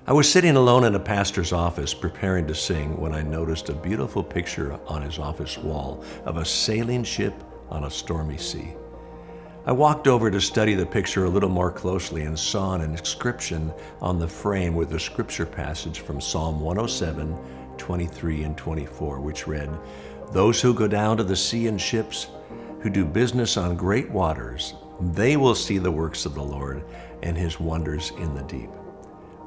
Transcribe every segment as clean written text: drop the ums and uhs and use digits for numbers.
I was sitting alone in a pastor's office preparing to sing when I noticed a beautiful picture on his office wall of a sailing ship on a stormy sea. I walked over to study the picture a little more closely and saw an inscription on the frame with a scripture passage from Psalm 107, 23 and 24, which read, "Those who go down to the sea in ships, who do business on great waters, they will see the works of the Lord and his wonders in the deep."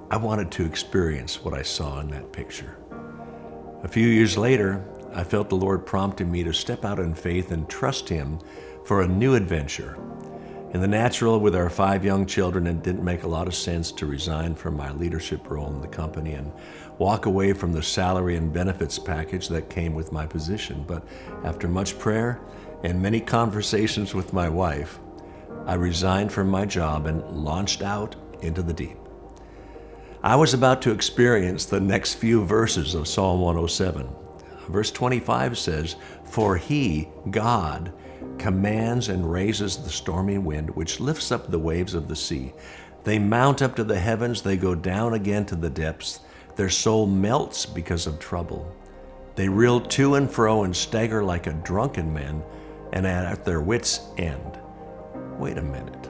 I wanted to experience what I saw in that picture. A few years later, I felt the Lord prompting me to step out in faith and trust him for a new adventure. In the natural, with our 5 young children, it didn't make a lot of sense to resign from my leadership role in the company and walk away from the salary and benefits package that came with my position. But after much prayer and many conversations with my wife, I resigned from my job and launched out into the deep. I was about to experience the next few verses of Psalm 107. Verse 25 says, "For he, God, commands and raises the stormy wind, which lifts up the waves of the sea. They mount up to the heavens, they go down again to the depths. Their soul melts because of trouble. They reel to and fro and stagger like a drunken man, and at their wits' end." Wait a minute.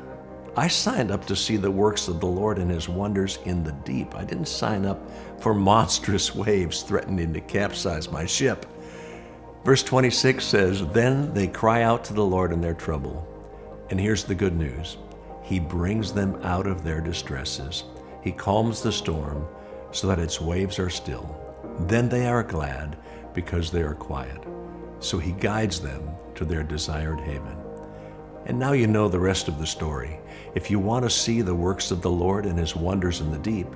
I signed up to see the works of the Lord and his wonders in the deep. I didn't sign up for monstrous waves threatening to capsize my ship. Verse 26 says, "Then they cry out to the Lord in their trouble." And here's the good news. He brings them out of their distresses. He calms the storm so that its waves are still. Then they are glad because they are quiet. So he guides them to their desired haven. And now you know the rest of the story. If you want to see the works of the Lord and his wonders in the deep,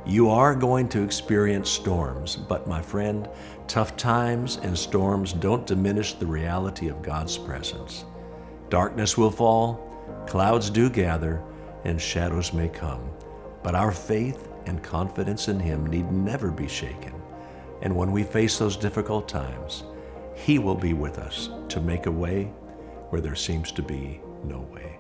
you are going to experience storms. But my friend, tough times and storms don't diminish the reality of God's presence. Darkness will fall, clouds do gather, and shadows may come. But our faith and confidence in him need never be shaken. And when we face those difficult times, he will be with us to make a way where there seems to be no way.